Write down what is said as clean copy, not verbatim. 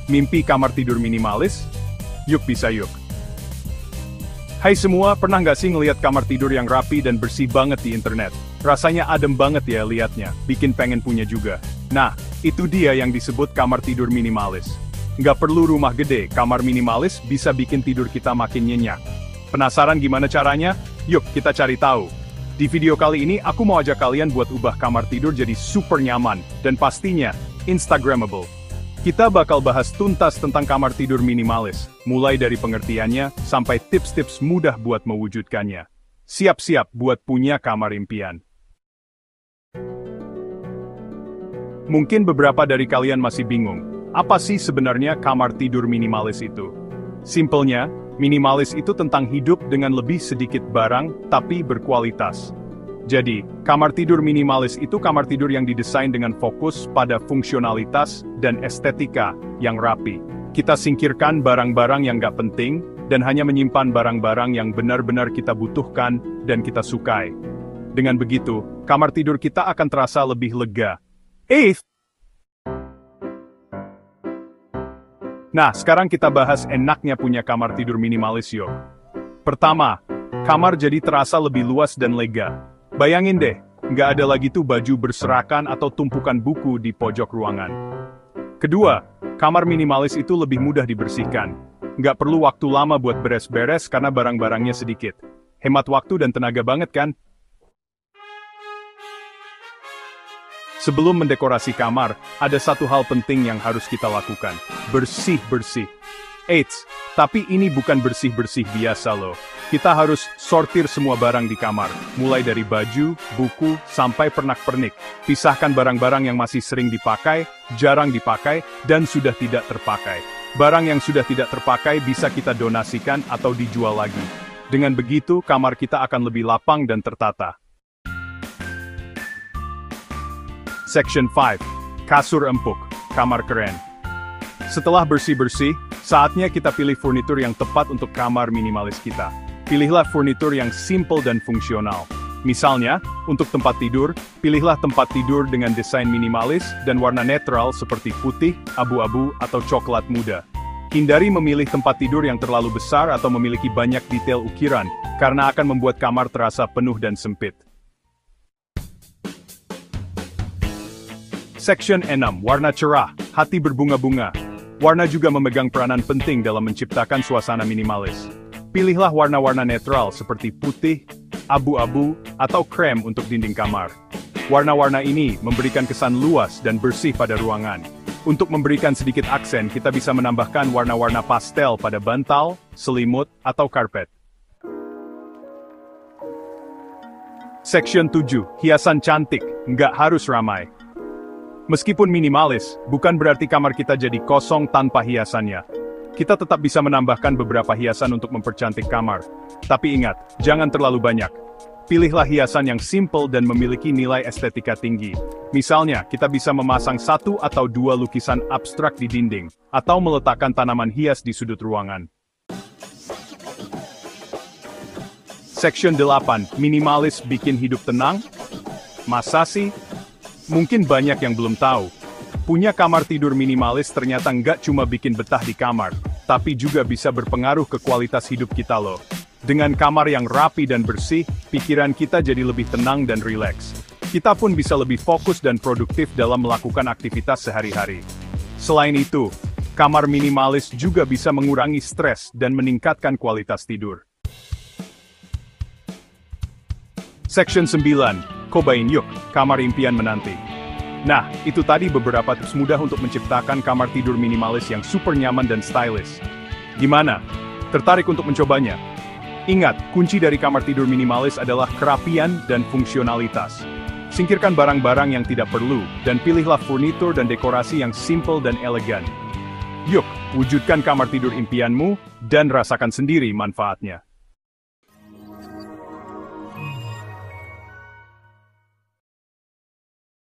Mimpi kamar tidur minimalis? Yuk bisa yuk. Hai semua, pernah nggak sih ngelihat kamar tidur yang rapi dan bersih banget di internet? Rasanya adem banget ya liatnya, bikin pengen punya juga. Nah, itu dia yang disebut kamar tidur minimalis. Nggak perlu rumah gede, kamar minimalis bisa bikin tidur kita makin nyenyak. Penasaran gimana caranya? Yuk kita cari tahu. Di video kali ini aku mau ajak kalian buat ubah kamar tidur jadi super nyaman, dan pastinya Instagramable. Kita bakal bahas tuntas tentang kamar tidur minimalis, mulai dari pengertiannya, sampai tips-tips mudah buat mewujudkannya. Siap-siap buat punya kamar impian. Mungkin beberapa dari kalian masih bingung, apa sih sebenarnya kamar tidur minimalis itu? Simpelnya, minimalis itu tentang hidup dengan lebih sedikit barang, tapi berkualitas. Jadi, kamar tidur minimalis itu kamar tidur yang didesain dengan fokus pada fungsionalitas dan estetika yang rapi. Kita singkirkan barang-barang yang gak penting, dan hanya menyimpan barang-barang yang benar-benar kita butuhkan dan kita sukai. Dengan begitu, kamar tidur kita akan terasa lebih lega. Nah, sekarang kita bahas enaknya punya kamar tidur minimalis yuk. Pertama, kamar jadi terasa lebih luas dan lega. Bayangin deh, nggak ada lagi tuh baju berserakan atau tumpukan buku di pojok ruangan. Kedua, kamar minimalis itu lebih mudah dibersihkan. Nggak perlu waktu lama buat beres-beres karena barang-barangnya sedikit. Hemat waktu dan tenaga banget kan? Sebelum mendekorasi kamar, ada satu hal penting yang harus kita lakukan. Bersih-bersih. Eits, tapi ini bukan bersih-bersih biasa loh. Kita harus sortir semua barang di kamar, mulai dari baju, buku, sampai pernak-pernik. Pisahkan barang-barang yang masih sering dipakai, jarang dipakai, dan sudah tidak terpakai. Barang yang sudah tidak terpakai bisa kita donasikan atau dijual lagi. Dengan begitu, kamar kita akan lebih lapang dan tertata. Section 5. Kasur empuk, kamar keren. Setelah bersih-bersih, saatnya kita pilih furnitur yang tepat untuk kamar minimalis kita. Pilihlah furnitur yang simple dan fungsional. Misalnya, untuk tempat tidur, pilihlah tempat tidur dengan desain minimalis dan warna netral seperti putih, abu-abu, atau coklat muda. Hindari memilih tempat tidur yang terlalu besar atau memiliki banyak detail ukiran, karena akan membuat kamar terasa penuh dan sempit. Section 6. Warna cerah, hati berbunga-bunga. Warna juga memegang peranan penting dalam menciptakan suasana minimalis. Pilihlah warna-warna netral seperti putih, abu-abu, atau krem untuk dinding kamar. Warna-warna ini memberikan kesan luas dan bersih pada ruangan. Untuk memberikan sedikit aksen, kita bisa menambahkan warna-warna pastel pada bantal, selimut, atau karpet. Section 7. Hiasan cantik, nggak harus ramai. Meskipun minimalis, bukan berarti kamar kita jadi kosong tanpa hiasannya. Kita tetap bisa menambahkan beberapa hiasan untuk mempercantik kamar. Tapi ingat, jangan terlalu banyak. Pilihlah hiasan yang simple dan memiliki nilai estetika tinggi. Misalnya, kita bisa memasang 1 atau 2 lukisan abstrak di dinding, atau meletakkan tanaman hias di sudut ruangan. Section 8. Minimalis bikin hidup tenang? Masa sih? Mungkin banyak yang belum tahu. Punya kamar tidur minimalis ternyata nggak cuma bikin betah di kamar, tapi juga bisa berpengaruh ke kualitas hidup kita loh. Dengan kamar yang rapi dan bersih, pikiran kita jadi lebih tenang dan rileks. Kita pun bisa lebih fokus dan produktif dalam melakukan aktivitas sehari-hari. Selain itu, kamar minimalis juga bisa mengurangi stres dan meningkatkan kualitas tidur. Section 9. Cobain yuk, kamar impian menanti. Nah, itu tadi beberapa tips mudah untuk menciptakan kamar tidur minimalis yang super nyaman dan stylish. Gimana? Tertarik untuk mencobanya? Ingat, kunci dari kamar tidur minimalis adalah kerapian dan fungsionalitas. Singkirkan barang-barang yang tidak perlu, dan pilihlah furnitur dan dekorasi yang simple dan elegan. Yuk, wujudkan kamar tidur impianmu, dan rasakan sendiri manfaatnya.